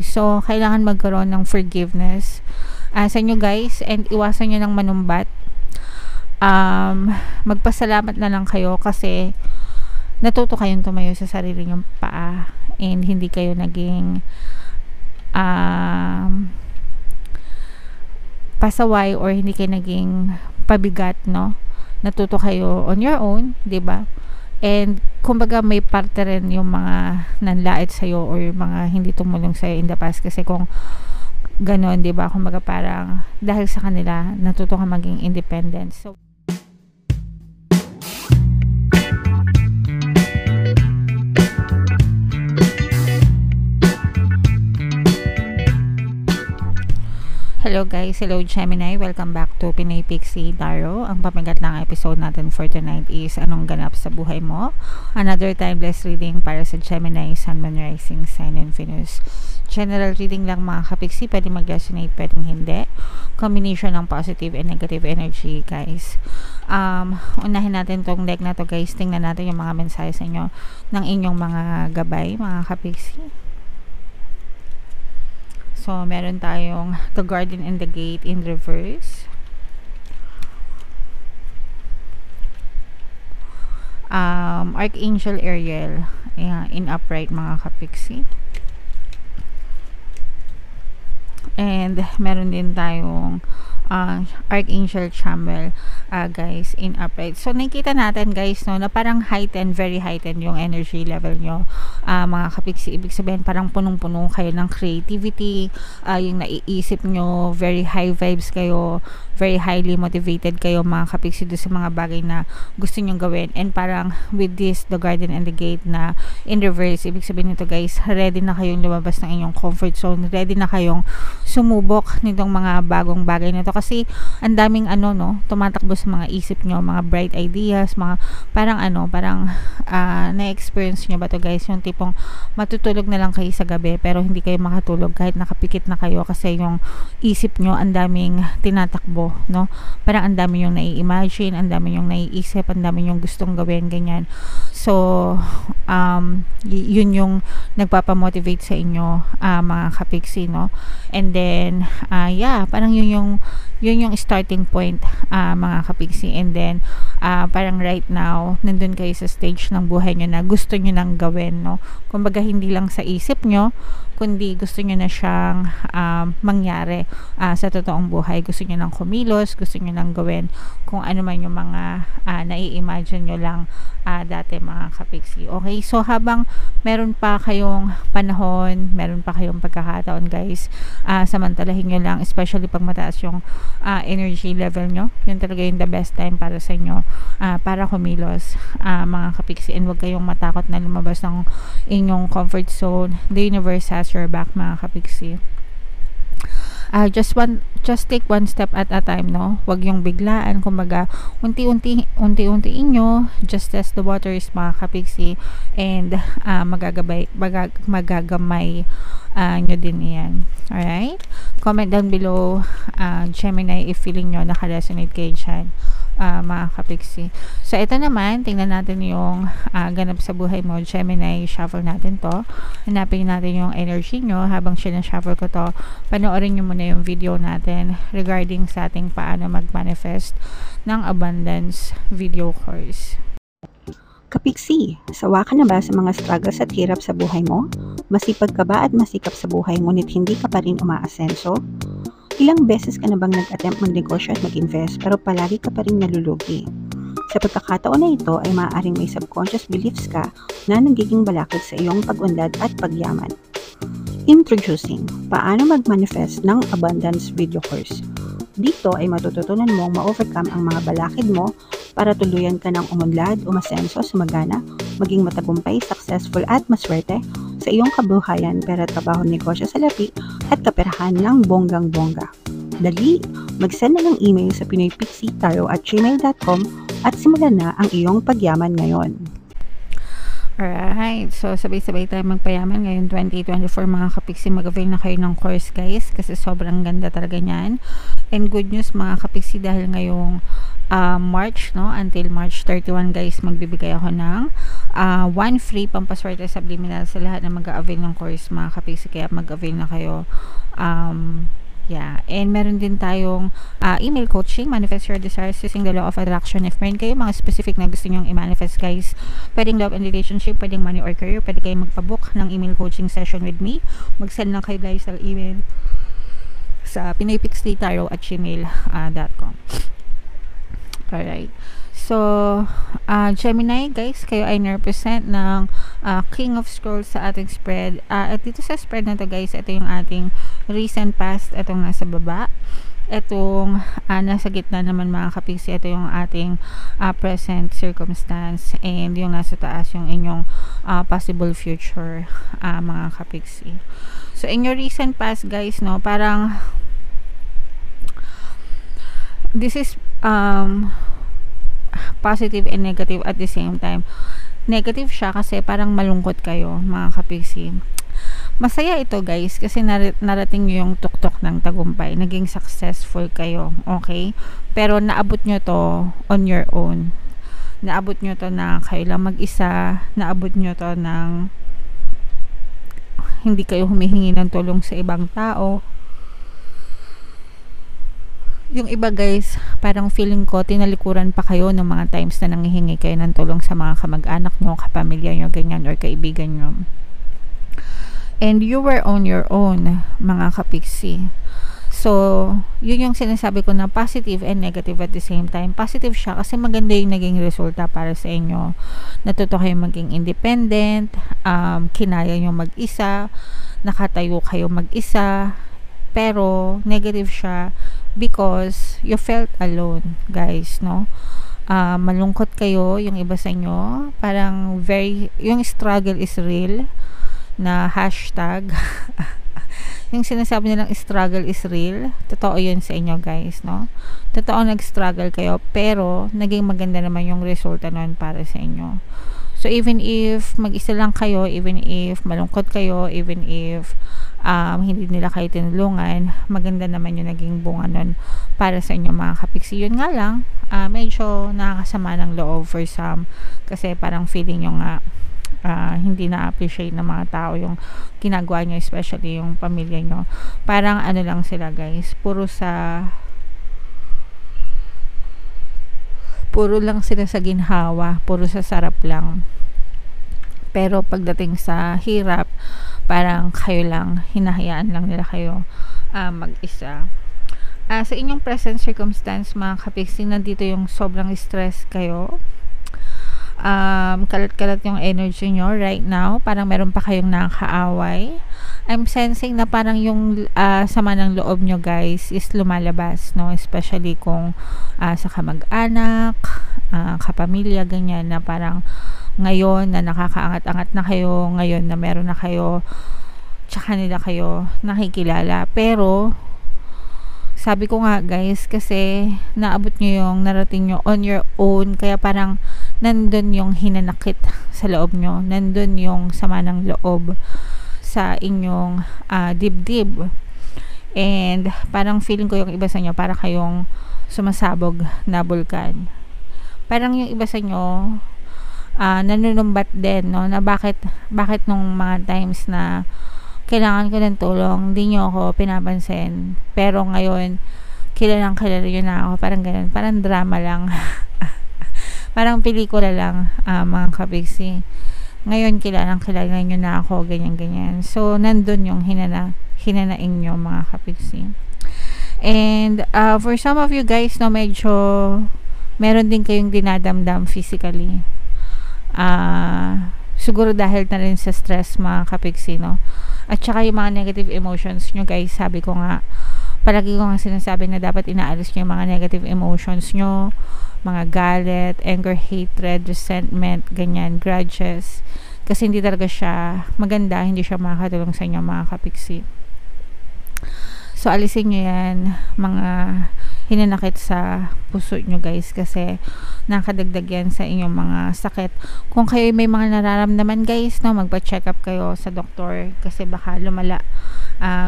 So, kailangan magkaroon ng forgiveness sa inyo guys, and iwasan nyo ng manumbat. Magpasalamat na lang kayo kasi natuto kayong tumayo sa sarili nyong paa and hindi kayo naging pasaway or hindi kayo naging pabigat, no? Natuto kayo on your own, 'di ba? And kumbaga may parte rin yung mga nanlait sa'yo or yung mga hindi tumulong sa'yo in the past kasi kung ganon, 'di ba? Kumbaga parang dahil sa kanila natuto ka maging independent. So hello guys, hello Gemini, welcome back to Pinoy Pixie Tarot. Ang pamagat ng episode natin for tonight is anong ganap sa buhay mo. Another timeless reading para sa Gemini, Sun, Moon, Rising, Sign, and Venus. General reading lang mga kapiksi, pwede mag-resonate, pwedeng hindi. Combination ng positive and negative energy guys. Unahin natin tong deck na to guys, tingnan natin yung mga mensahe sa inyo ng inyong mga gabay mga kapiksi. So, meron tayong The Garden and the Gate in reverse. Archangel Ariel in upright mga kapiksi. And meron din tayong Archangel Chamuel guys in upright. So nakikita natin guys no na parang heightened, very heightened yung energy level nyo mga kapiksi. Ibig sabihin parang punong-puno kayo ng creativity, yung naiisip nyo, very high vibes kayo, very highly motivated kayo mga kapiksi doon sa mga bagay na gusto nyong gawin. And parang with this The Garden and the Gate na in reverse, ibig sabihin nito guys, ready na kayong lumabas ng inyong comfort zone, ready na kayong sumubok nitong mga bagong bagay na to kasi ang daming tumatakbo sa mga isip nyo, mga bright ideas, mga parang na-experience nyo ba to guys, yung tipong matutulog na lang kayo sa gabi pero hindi kayo makatulog kahit nakapikit na kayo kasi yung isip nyo ang daming tinatakbo, no? Parang ang dami yung nai-imagine, ang dami yung naiisip, ang dami yung gustong gawin, ganyan. So yun yung nagpapamotivate sa inyo mga kapiksi, no? And then parang yun yung starting point mga kapiksi. And then parang right now nandun kayo sa stage ng buhay nyo na gusto nyo nang gawin, no? Kumbaga hindi lang sa isip nyo kundi gusto nyo na siyang mangyari sa totoong buhay. Gusto nyo nang kumilos, gusto nyo nang gawin kung ano man yung mga nai-imagine nyo lang dati mga kapiksi. Okay, so habang meron pa kayong panahon, meron pa kayong pagkakataon guys, samantalahin nyo lang, especially pag mataas yung energy level nyo. Yun talaga yung the best time para sa inyo para kumilos mga kapiksi, and huwag kayong matakot na lumabas ng inyong comfort zone. The universe has your back mga kapiksi. Just take one step at a time, no? Huwag yung biglaan, kumbaga unti-unti inyo, just test the waters mga kapiksi, and magagamay nyo din yan. Alright? Comment down below Gemini if feeling nyo naka-resonate kayo dyan mga kapiksi. So ito naman, tingnan natin yung ganap sa buhay mo Gemini. Shuffle natin to, hanapin natin yung energy nyo. Habang sinashuffle ko to, panoorin nyo muna yung video natin regarding sa ating paano mag-manifest ng abundance video course. Kapiksi, sawa ka na ba sa mga struggles at hirap sa buhay mo? Masipag ka ba at masikap sa buhay ngunit hindi ka pa rin umaasenso? Ilang beses ka na bang nag-attempt magnegosyo at mag-invest pero palagi ka pa rin nalulugi? Sa pagkakataon na ito ay maaaring may subconscious beliefs ka na nagiging balakid sa iyong pag-unlad at pagyaman. Introducing, paano mag-manifest ng abundance video course. Dito ay matututunan mong ma-overcome ang mga balakid mo para tuluyan ka ng umunlad, umasenso, sumagana, maging matagumpay, successful at maswerte sa iyong kabuhayan, pera, trabaho, negosyo, salapi at kaperahan ng bonggang-bongga. Dali, mag-send na ng email sa pinoypixietarot@gmail.com at simulan na ang iyong pagyaman ngayon. Alright, so sabay-sabay tayo magpayaman ngayon 2024 mga kapiksi. Mag-avail na kayo ng course guys kasi sobrang ganda talaga niyan. And good news mga kapiksi, dahil ngayong March, no, until March 31 guys, magbibigay ako ng one free pampaswerte subliminal sa lahat na mag-a-avail ng course mga kapiksi, kaya mag-avail na kayo. Yeah, and meron din tayong email coaching, manifest your desires using the law of attraction. If meron kayo mga specific na gusto nyong i-manifest guys, pwedeng love and relationship, pwedeng money or career, pwede kayo magpabook ng email coaching session with me. Mag-send lang kayo guys ng email sa pinoypixleytarot@gmail.com. Alright. So, Gemini guys, kayo ay represent ng King of Scrolls sa ating spread. At dito sa spread na to guys, ito yung ating recent past, itong nasa baba. Itong nasa gitna naman mga kapiksi, ito yung ating present circumstance, and yung nasa taas yung inyong possible future mga kapiksi. So, in your recent past guys, no, parang this is positive and negative at the same time. Negative siya kasi parang malungkot kayo mga kapiksi. Masaya ito guys kasi narating nyo yung tuktok ng tagumpay, naging successful kayo, okay? Pero naabot nyo to on your own, naabot nyo to na kayo lang mag-isa, naabot nyo to ng hindi kayo humihingi ng tulong sa ibang tao. Yung iba guys, parang feeling ko tinalikuran pa kayo ng mga times na nanghihingi kayo ng tulong sa mga kamag-anak nyo, kapamilya nyo, ganyan, or kaibigan nyo. And you were on your own mga kapiksi. So, yun yung sinasabi ko na positive and negative at the same time. Positive siya kasi maganda yung naging resulta para sa inyo. Natuto kayo maging independent, kinaya nyo mag-isa, nakatayo kayo mag-isa. Pero, negative siya because you felt alone, guys, no? Malungkot kayo, yung iba sa inyo. Parang yung struggle is real na hashtag. Yung sinasabi nilang struggle is real, totoo yun sa inyo guys, no? Totoo nag-struggle kayo, pero naging maganda naman yung resulta nun para sa inyo. So, even if mag-isa lang kayo, even if malungkot kayo, even if hindi nila kayo tinulungan, maganda naman yung naging bunga nun para sa inyo mga kapiksi. Yun nga lang, medyo nakakasama ng loob for some, kasi parang feeling nyo nga hindi na-appreciate ng mga tao yung ginagawa nyo, especially yung pamilya nyo. Parang ano lang sila guys, puro lang sila sa ginhawa, puro sa sarap lang. Pero pagdating sa hirap, parang kayo lang, hinahayaan lang nila kayo mag-isa. Sa inyong present circumstance mga kapiksi, nandito yung sobrang stress kayo. Kalat-kalat yung energy nyo right now, parang meron pa kayong nakakaaway. I'm sensing na parang yung sama ng loob nyo guys is lumalabas, no? Especially kung sa kamag-anak, kapamilya, ganyan, na parang ngayon na nakakaangat-angat na kayo, ngayon na meron na kayo, tsaka nila kayo nakikilala. Pero sabi ko nga guys, kasi naabot nyo yung narating nyo on your own, kaya parang nandun yung hinanakit sa loob nyo, nandun yung sama ng loob sa inyong dibdib. And parang feeling ko yung iba sa inyo para kayong sumasabog na bulkan. Parang yung iba sa inyo nanunumbat din, no, na bakit nung mga times na kailangan ko ng tulong, hindi nyo ako pinapansin, pero ngayon kilala nyo na ako, parang ganun, parang drama lang. Parang pelikula lang mga kapiksi. Ngayon kilala nyo na ako, ganyan. So nandun yung hinanaing nyo mga kapiksi. And for some of you guys, no, medyo meron din kayong dinadamdam physically. Siguro dahil na rin sa stress mga kapiksi, no? At saka yung mga negative emotions nyo guys, sabi ko nga, palagi ko nga sinasabi na dapat inaalis nyo yung mga negative emotions nyo, mga galit, anger, hatred, resentment, ganyan, grudges, kasi hindi talaga siya maganda, hindi siya makakatulong sa inyo mga kapiksi. So alisin nyo yan, mga hinanakit sa puso nyo guys, kasi nakadagdag yan sa inyong mga sakit. Kung kayo may mga nararamdaman guys, no, magpa-check up kayo sa doktor kasi baka lumala.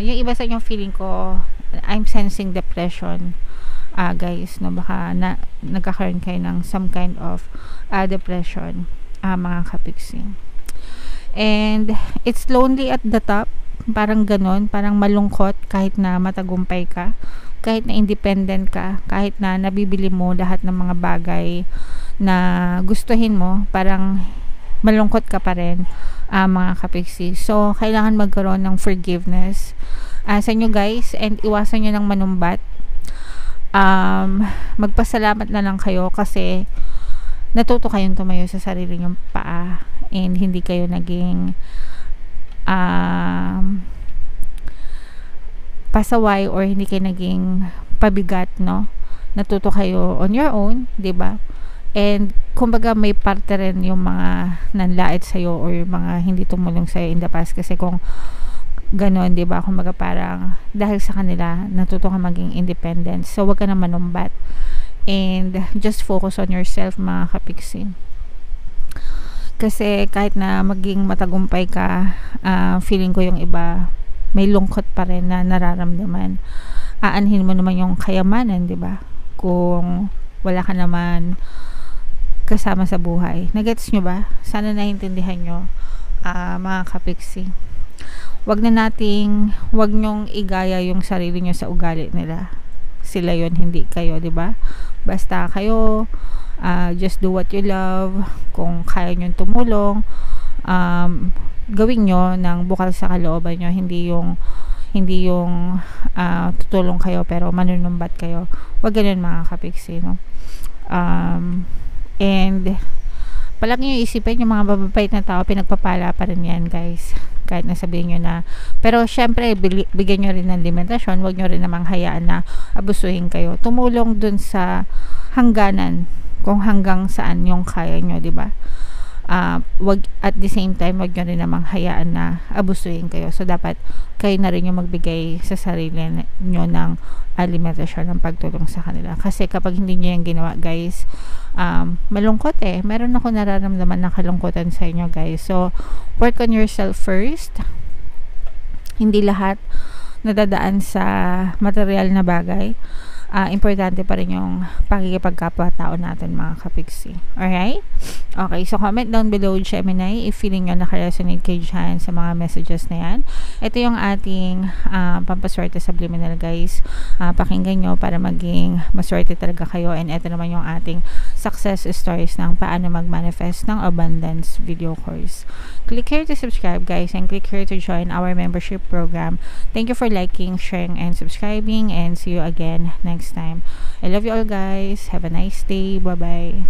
Yung iba sa inyong feeling ko I'm sensing depression, guys, no? Baka nagkakaroon kayo ng some kind of depression, mga kapiksi. And it's lonely at the top, parang ganon, parang malungkot kahit na matagumpay ka, kahit na independent ka, kahit na nabibili mo lahat ng mga bagay na gustuhin mo, parang malungkot ka pa rin, mga kapiksi. So kailangan magkaroon ng forgiveness sa inyo, guys, and iwasan nyo ng manumbat. Magpasalamat na lang kayo kasi natuto kayong tumayo sa sarili nyong paa, and hindi kayo naging pasaway, or hindi kayo naging pabigat, no? Natuto kayo on your own, 'di ba? And kumbaga may parte rin yung mga nanlait sa'yo or yung mga hindi tumulong sa'yo in the past, kasi kung ganon, 'di ba? Kumbaga parang dahil sa kanila natuto ka maging independent. So wag ka na manumbat, and just focus on yourself, mga kapiksi. Kasi kahit na maging matagumpay ka, feeling ko yung iba may lungkot pa rin na nararamdaman. Aanhin mo naman yung kayamanan, 'di ba? Kung wala ka naman kasama sa buhay. Nagets nyo ba? Sana naiintindihan nyo, mga kapiksi. Wag nyong igaya yung sarili nyo sa ugali nila. Sila yon, hindi kayo, 'di ba? Basta kayo, just do what you love. Kung kaya nyo tumulong, gawin nyo ng bukal sa kalooban nyo, hindi yung tutulong kayo pero manunumbat kayo. Wag ganun, mga kapiksi, no? And palagi nyo isipin, yung mga mababait na tao, pinagpapala pa rin yan, guys, kahit nasabihin nyo na. Pero syempre, bigyan nyo rin ng limitasyon. Wag nyo rin namang hayaan na abusuhin kayo. Tumulong dun sa hangganan, kung hanggang saan yung kaya nyo, diba? Wag, at the same time, wag nyo rin namang hayaan na abusuhin kayo. So dapat kayo na rin yung magbigay sa sarili nyo ng limitasyon ng pagtulong sa kanila. Kasi kapag hindi nyo yung ginawa, guys, malungkot eh. Meron ako nararamdaman na kalungkutan sa inyo, guys. So work on yourself first. Hindi lahat nadadaan sa material na bagay. Importante pa rin yung pakikipagkapwa-tao natin, mga kapiksi. Alright? Okay, so comment down below, Gemini, if feeling nyo nakaresonate kayo dyan sa mga messages na yan. Ito yung ating pampaswerte subliminal, guys. Pakinggan nyo para maging maswerte talaga kayo. And ito naman yung ating success stories ng paano mag-manifest ng abundance video course. Click here to subscribe, guys, and click here to join our membership program. Thank you for liking, sharing, and subscribing, and see you again next time. I love you all, guys. Have a nice day. Bye-bye.